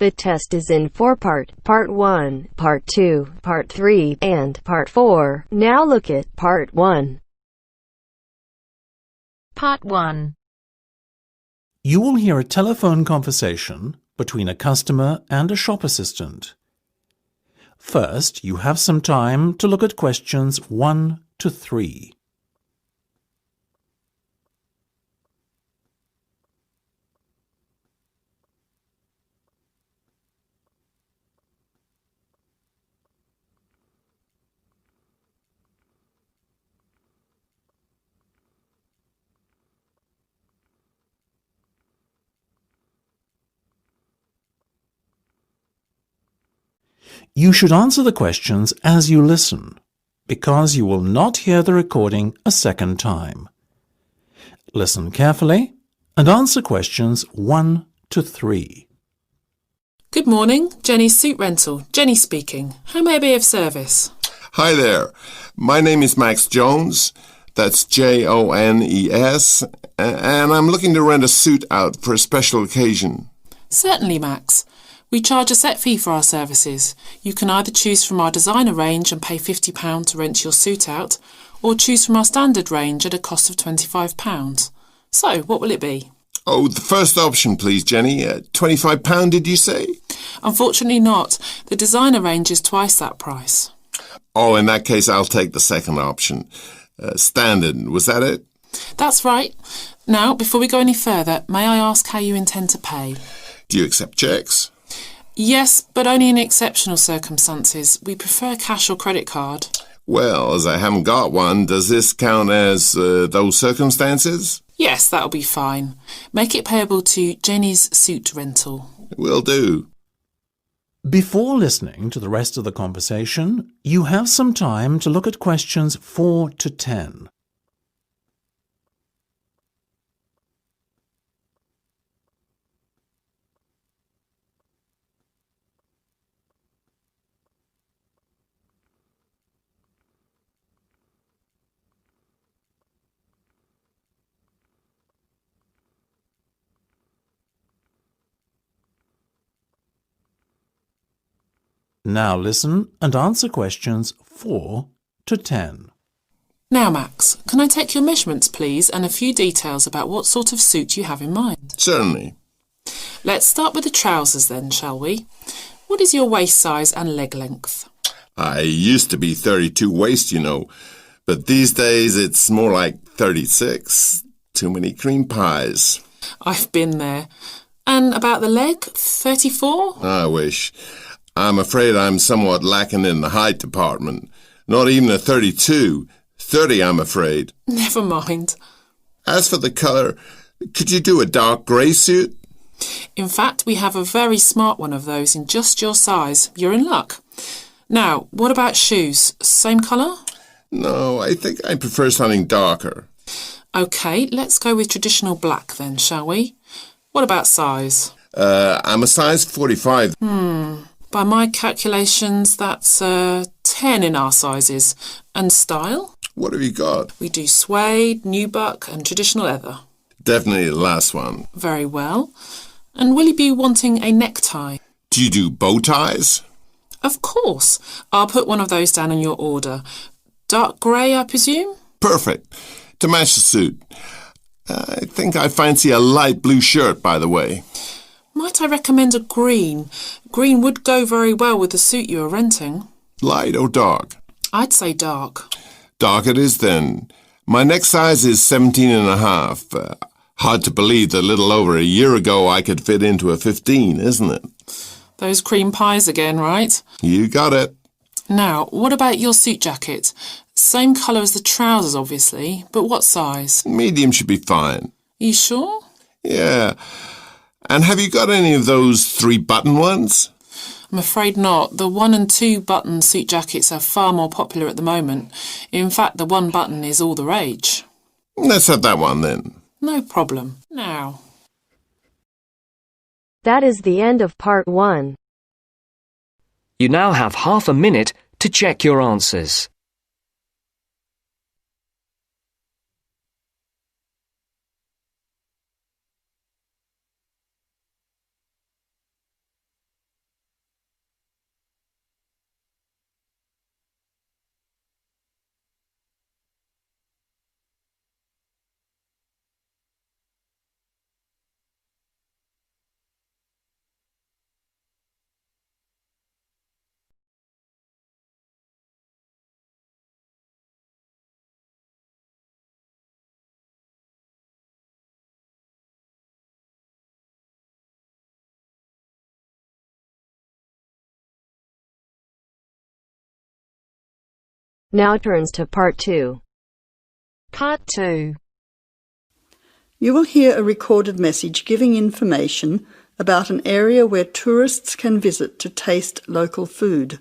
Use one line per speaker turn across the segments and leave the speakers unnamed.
The test is in 4 parts: Part 1, Part 2, Part 3, and Part 4. Now look at Part 1.
Part 1.
You will hear a telephone conversation between a customer and a shop assistant. First, you have some time to look at questions 1 to 3. You should answer the questions as you listen, because you will not hear the recording a second time. Listen carefully and answer questions 1 to 3.
Good morning, Jenny's Suit Rental. Jenny speaking. How may I be of service?
Hi there. My name is Max Jones. That's Jones. And I'm looking to rent a suit out for a special occasion.
Certainly, Max. We charge a set fee for our services. You can either choose from our designer range and pay £50 to rent your suit out, or choose from our standard range at a cost of £25. So, what will it be?
Oh, the first option, please, Jenny. £25, did you say?
Unfortunately not. The designer range is twice that price.
Oh, in that case, I'll take the second option. Standard, was that it?
That's right. Now, before we go any further, may I ask how you intend to pay?
Do you accept checks?
Yes, but only in exceptional circumstances. We prefer cash or credit card.
Well, as I haven't got one, does this count as those circumstances?
Yes, that'll be fine. Make it payable to Jenny's Suit Rental.
Will do.
Before listening to the rest of the conversation, you have some time to look at questions 4 to 10. Now listen and answer questions 4 to 10.
Now, Max, can I take your measurements, please, and a few details about what sort of suit you have in mind?
Certainly.
Let's start with the trousers then, shall we? What is your waist size and leg length?
I used to be 32 waist, you know, but these days it's more like 36. Too many cream pies.
I've been there. And about the leg, 34?
I wish. I'm afraid I'm somewhat lacking in the height department. Not even a 32. 30, I'm afraid.
Never mind.
As for the colour, could you do a dark grey suit?
In fact, we have a very smart one of those in just your size. You're in luck. Now, what about shoes? Same colour?
No, I think I prefer something darker.
OK, let's go with traditional black then, shall we? What about size?
I'm a size 45.
By my calculations, that's 10 in our sizes. And style?
What have you got?
We do suede, nubuck and traditional leather.
Definitely the last one.
Very well. And will you be wanting a necktie?
Do you do bow ties?
Of course. I'll put one of those down in your order. Dark grey, I presume?
Perfect. To match the suit. I think I fancy a light blue shirt, by the way.
Might I recommend a green? Green would go very well with the suit you are renting.
Light or dark?
I'd say dark.
Dark it is then. My neck size is 17 and a half. Hard to believe that a little over a year ago I could fit into a 15, isn't it?
Those cream pies again, right?
You got it.
Now, what about your suit jacket? Same colour as the trousers, obviously, but what size?
Medium should be fine.
You sure?
Yeah. And have you got any of those 3-button ones?
I'm afraid not. The 1 and 2 button suit jackets are far more popular at the moment. In fact, the 1 button is all the rage.
Let's have that one then.
No problem. Now.
That is the end of Part 1.
You now have half a minute to check your answers.
Now turns to Part 2.
Part 2.
You will hear a recorded message giving information about an area where tourists can visit to taste local food.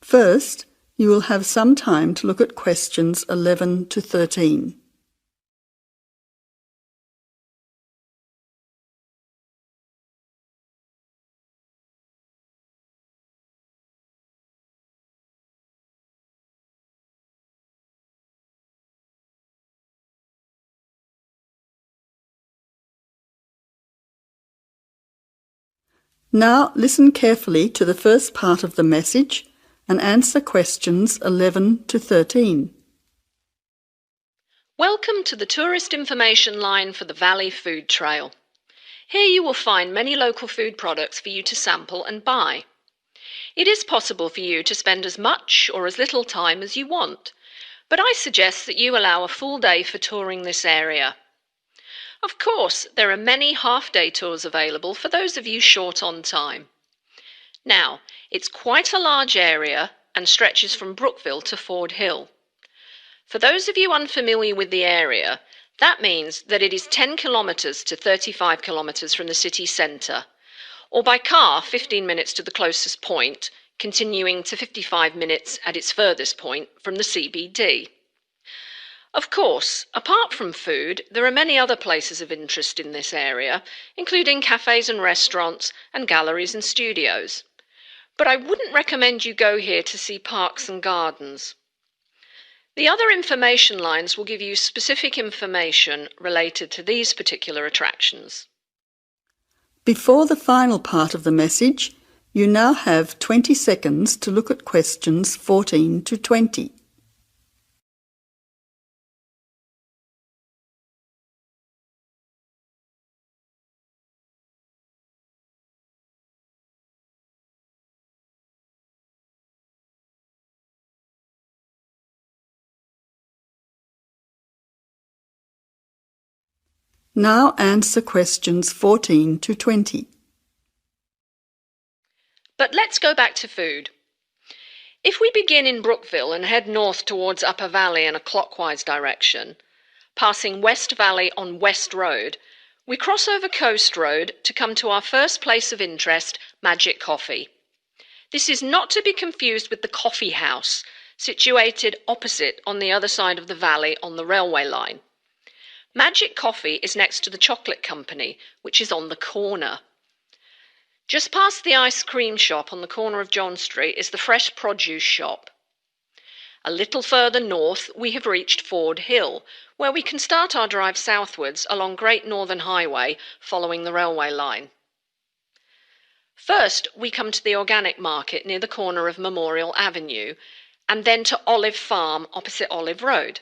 First, you will have some time to look at questions 11 to 13. Now listen carefully to the first part of the message and answer questions 11 to 13.
Welcome to the tourist information line for the Valley Food Trail. Here you will find many local food products for you to sample and buy. It is possible for you to spend as much or as little time as you want, but I suggest that you allow a full day for touring this area. Of course, there are many half-day tours available for those of you short on time. Now, it's quite a large area and stretches from Brookville to Ford Hill. For those of you unfamiliar with the area, that means that it is 10 kilometres to 35 kilometres from the city centre, or by car 15 minutes to the closest point, continuing to 55 minutes at its furthest point from the CBD. Of course, apart from food, there are many other places of interest in this area, including cafes and restaurants and galleries and studios. But I wouldn't recommend you go here to see parks and gardens. The other information lines will give you specific information related to these particular attractions.
Before the final part of the message, you now have 20 seconds to look at questions 14 to 20. Now answer questions 14 to 20.
But let's go back to food. If we begin in Brookville and head north towards Upper Valley in a clockwise direction, passing West Valley on West Road, we cross over Coast Road to come to our first place of interest, Magic Coffee. This is not to be confused with the Coffee House, situated opposite on the other side of the valley on the railway line. Magic Coffee is next to the chocolate company, which is on the corner. Just past the ice cream shop on the corner of John Street is the fresh produce shop. A little further north we have reached Ford Hill, where we can start our drive southwards along Great Northern Highway following the railway line. First we come to the organic market near the corner of Memorial Avenue, and then to Olive Farm opposite Olive Road.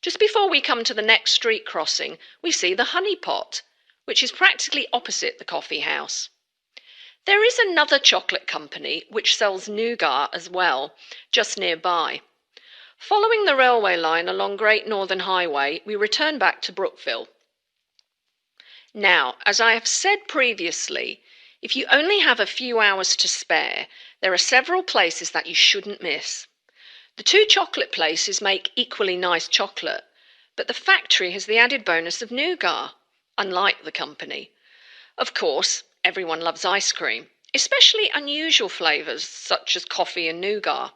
Just before we come to the next street crossing, we see the Honey Pot, which is practically opposite the coffee house. There is another chocolate company which sells nougat as well, just nearby. Following the railway line along Great Northern Highway, we return back to Brookville. Now, as I have said previously, if you only have a few hours to spare, there are several places that you shouldn't miss. The two chocolate places make equally nice chocolate, but the factory has the added bonus of nougat, unlike the company. Of course, everyone loves ice cream, especially unusual flavours such as coffee and nougat,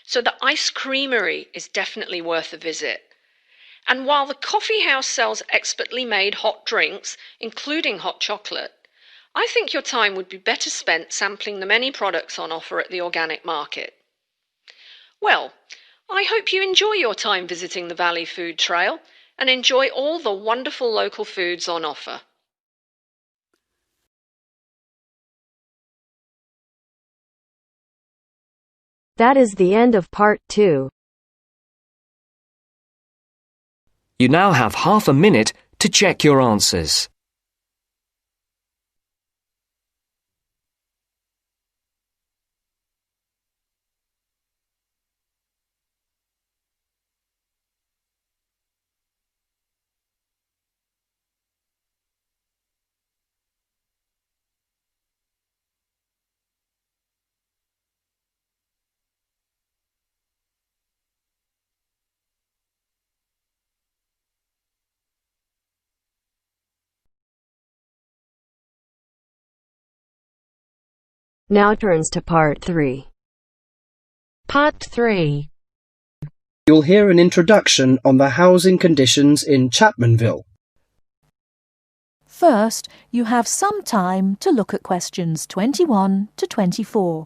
so the ice creamery is definitely worth a visit. And while the coffee house sells expertly made hot drinks, including hot chocolate, I think your time would be better spent sampling the many products on offer at the organic market. Well, I hope you enjoy your time visiting the Valley Food Trail and enjoy all the wonderful local foods on offer.
That is the end of Part 2.
You now have half a minute to check your answers.
Now turns to part 3.
Part 3.
You'll hear an introduction on the housing conditions in Chapmanville.
First, you have some time to look at questions 21 to 24.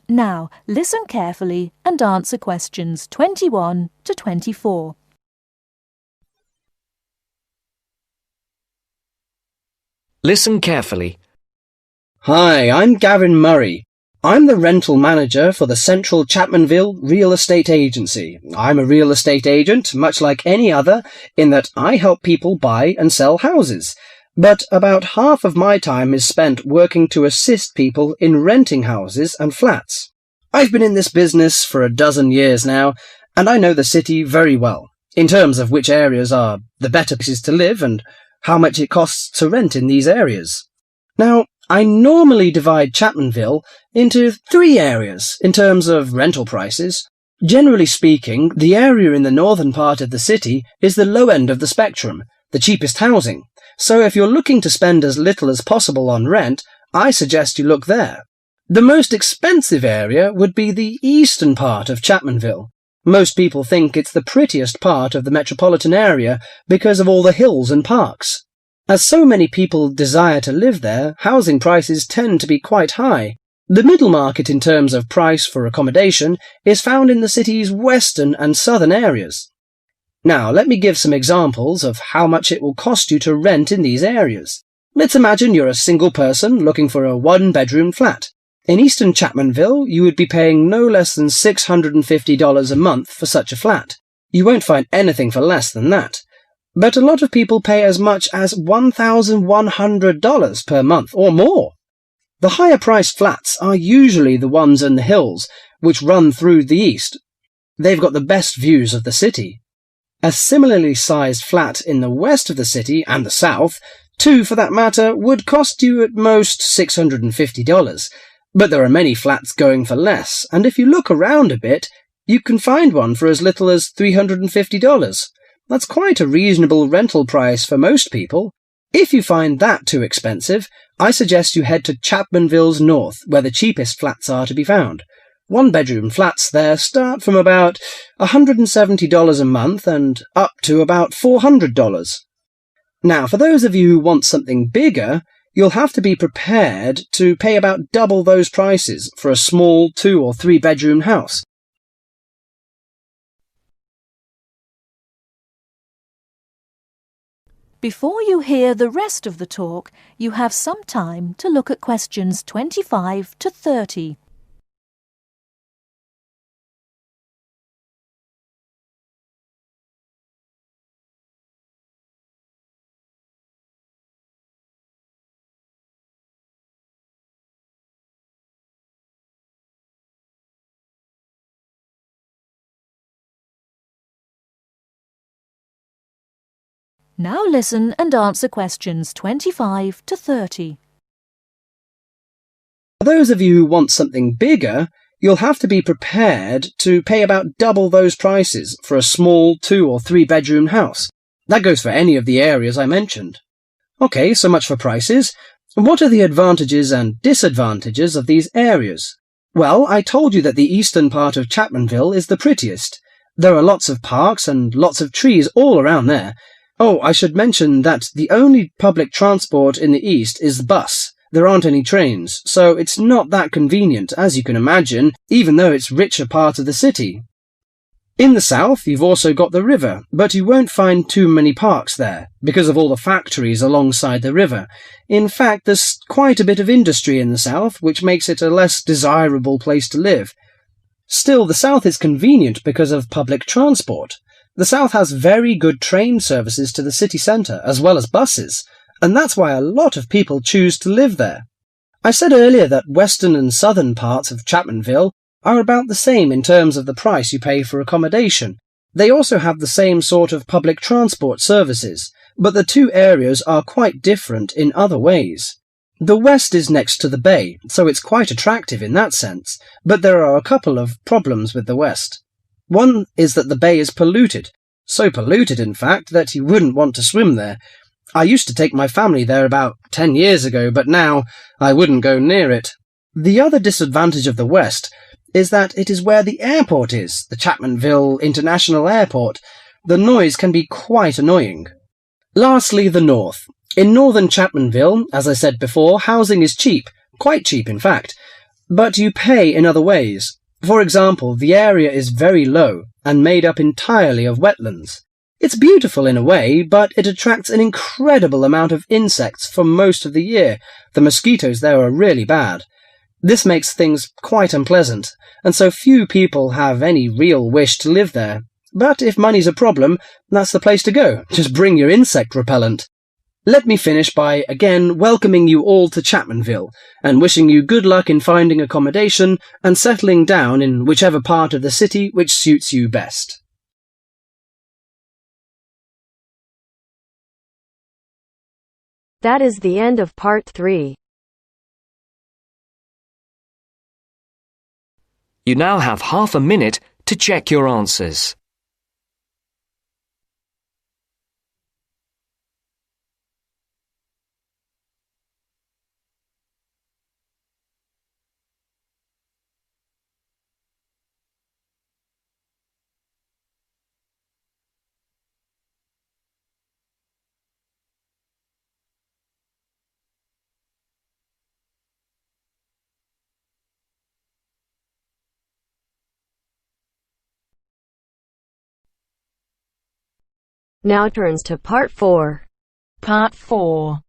Now, listen carefully and answer questions 21 to 24.
Listen carefully.
Hi, I'm Gavin Murray. I'm the rental manager for the Central Chapmanville Real Estate Agency. I'm a real estate agent, much like any other, in that I help people buy and sell houses. But about half of my time is spent working to assist people in renting houses and flats. I've been in this business for a dozen years now, and I know the city very well, in terms of which areas are the better places to live and how much it costs to rent in these areas. Now, I normally divide Chapmanville into 3 areas in terms of rental prices. Generally speaking, the area in the northern part of the city is the low end of the spectrum, the cheapest housing. So if you're looking to spend as little as possible on rent, I suggest you look there. The most expensive area would be the eastern part of Chapmanville. Most people think it's the prettiest part of the metropolitan area because of all the hills and parks. As so many people desire to live there, housing prices tend to be quite high. The middle market in terms of price for accommodation is found in the city's western and southern areas. Now, let me give some examples of how much it will cost you to rent in these areas. Let's imagine you're a single person looking for a 1-bedroom flat. In eastern Chapmanville, you would be paying no less than $650 a month for such a flat. You won't find anything for less than that. But a lot of people pay as much as $1,100 per month or more. The higher-priced flats are usually the ones in the hills, which run through the east. They've got the best views of the city. A similarly sized flat in the west of the city and the south, 2 for that matter, would cost you at most $650. But there are many flats going for less, and if you look around a bit, you can find one for as little as $350. That's quite a reasonable rental price for most people. If you find that too expensive, I suggest you head to Chapmanville's north, where the cheapest flats are to be found. 1-bedroom flats there start from about $170 a month and up to about $400. Now, for those of you who want something bigger, you'll have to be prepared to pay about double those prices for a small 2- or 3-bedroom house.
Before you hear the rest of the talk, you have some time to look at questions 25 to 30. Now listen and answer questions 25 to 30.
For those of you who want something bigger, you'll have to be prepared to pay about double those prices for a small 2- or 3-bedroom house. That goes for any of the areas I mentioned. Okay, so much for prices. What are the advantages and disadvantages of these areas? Well, I told you that the eastern part of Chapmanville is the prettiest. There are lots of parks and lots of trees all around there. Oh, I should mention that the only public transport in the east is the bus. There aren't any trains, so it's not that convenient, as you can imagine, even though it's richer part of the city. In the south, you've also got the river, but you won't find too many parks there, because of all the factories alongside the river. In fact, there's quite a bit of industry in the south, which makes it a less desirable place to live. Still, the south is convenient because of public transport. The south has very good train services to the city centre, as well as buses, and that's why a lot of people choose to live there. I said earlier that western and southern parts of Chapmanville are about the same in terms of the price you pay for accommodation, They also have the same sort of public transport services, but the two areas are quite different in other ways. The west is next to the bay, so it's quite attractive in that sense, but there are a couple of problems with the west. One is that the bay is polluted, so polluted in fact that you wouldn't want to swim there. I used to take my family there about 10 years ago, but now I wouldn't go near it. The other disadvantage of the west is that it is where the airport is, the Chapmanville International Airport. The noise can be quite annoying. Lastly, the north. In northern Chapmanville, as I said before, housing is cheap, quite cheap in fact, but you pay in other ways. For example, the area is very low and made up entirely of wetlands. It's beautiful in a way, but it attracts an incredible amount of insects for most of the year. The mosquitoes there are really bad. This makes things quite unpleasant, and so few people have any real wish to live there. But if money's a problem, that's the place to go. Just bring your insect repellent. Let me finish by again welcoming you all to Chapmanville and wishing you good luck in finding accommodation and settling down in whichever part of the city which suits you best.
That is the end of part 3.
You now have half a minute to check your answers.
Now turns to part 4.
Part 4.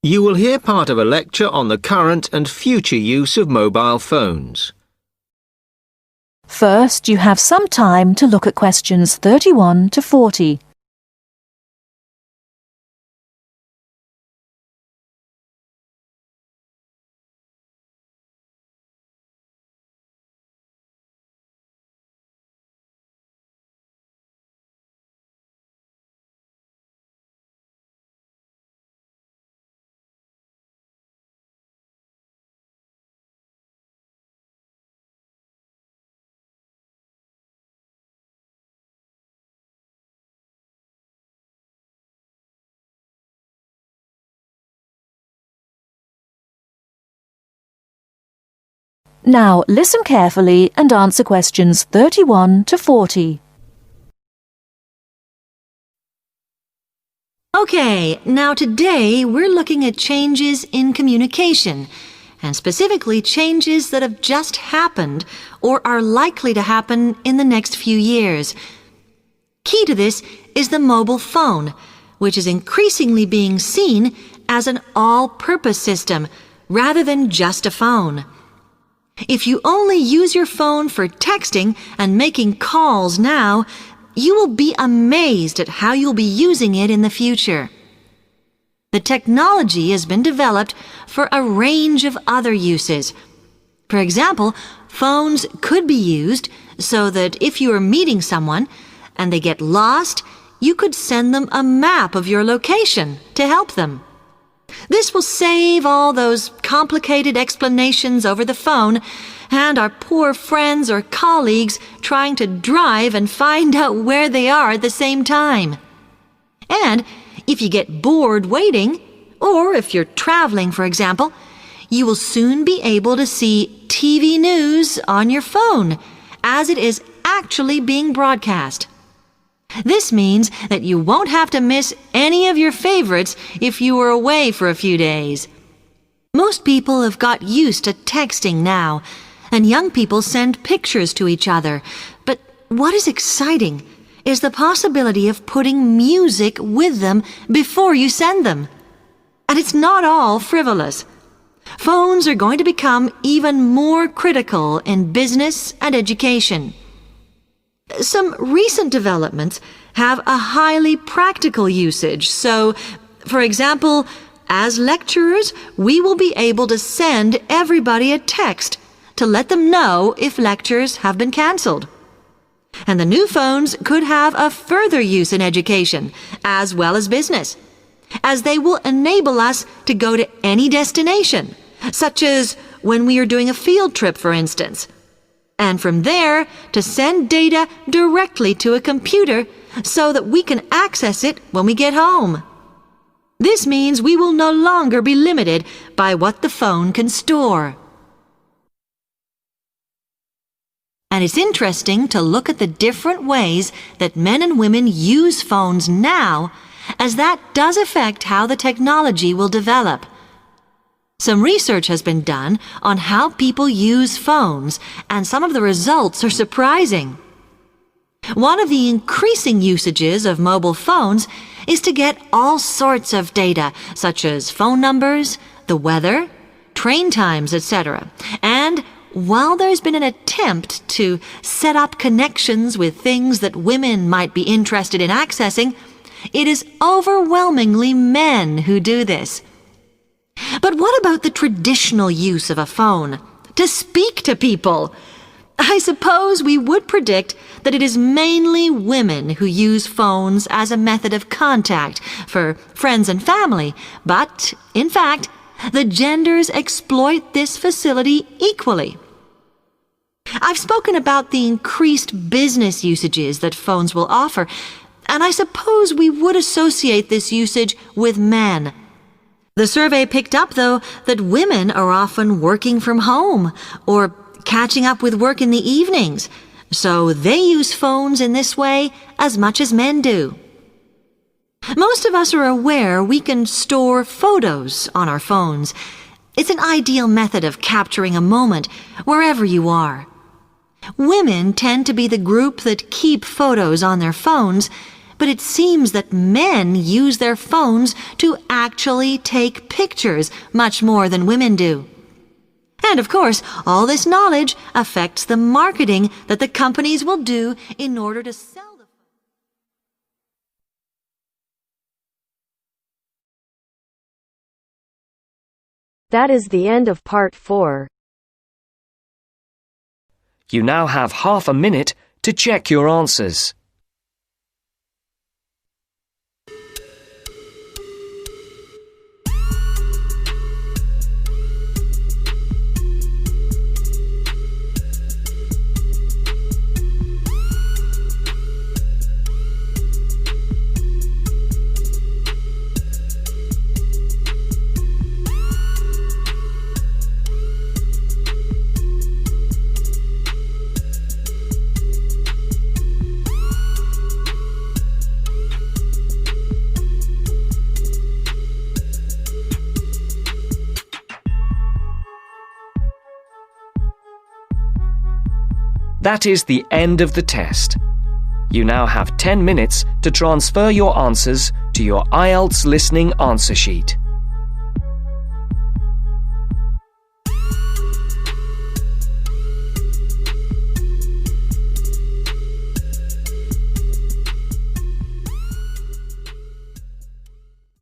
You will hear part of a lecture on the current and future use of mobile phones.
First, you have some time to look at questions 31 to 40. Now listen carefully and answer questions 31 to 40.
Okay, now today we're looking at changes in communication, and specifically changes that have just happened or are likely to happen in the next few years. Key to this is the mobile phone, which is increasingly being seen as an all-purpose system rather than just a phone. If you only use your phone for texting and making calls now, you will be amazed at how you'll be using it in the future. The technology has been developed for a range of other uses. For example, phones could be used so that if you are meeting someone and they get lost, you could send them a map of your location to help them. This will save all those complicated explanations over the phone and our poor friends or colleagues trying to drive and find out where they are at the same time. And if you get bored waiting, or if you're traveling, for example, you will soon be able to see TV news on your phone as it is actually being broadcast. This means that you won't have to miss any of your favorites if you were away for a few days. Most people have got used to texting now, and young people send pictures to each other. But what is exciting is the possibility of putting music with them before you send them. And it's not all frivolous. Phones are going to become even more critical in business and education. Some recent developments have a highly practical usage. So, for example, as lecturers, we will be able to send everybody a text to let them know if lectures have been cancelled. And the new phones could have a further use in education, as well as business, as they will enable us to go to any destination, such as when we are doing a field trip, for instance, and from there to send data directly to a computer so that we can access it when we get home. This means we will no longer be limited by what the phone can store. And it's interesting to look at the different ways that men and women use phones now, as that does affect how the technology will develop. Some research has been done on how people use phones, and some of the results are surprising. One of the increasing usages of mobile phones is to get all sorts of data, such as phone numbers, the weather, train times, etc. And while there's been an attempt to set up connections with things that women might be interested in accessing, it is overwhelmingly men who do this. But what about the traditional use of a phone? To speak to people? I suppose we would predict that it is mainly women who use phones as a method of contact for friends and family, but, in fact, the genders exploit this facility equally. I've spoken about the increased business usages that phones will offer, and I suppose we would associate this usage with men. The survey picked up, though, that women are often working from home or catching up with work in the evenings, so they use phones in this way as much as men do. Most of us are aware we can store photos on our phones. It's an ideal method of capturing a moment wherever you are. Women tend to be the group that keep photos on their phones, but it seems that men use their phones to actually take pictures much more than women do. And of course, all this knowledge affects the marketing that the companies will do in order to sell the phone.
That is the end of part 4.
You now have half a minute to check your answers. That is the end of the test. You now have 10 minutes to transfer your answers to your Ielts listening answer sheet.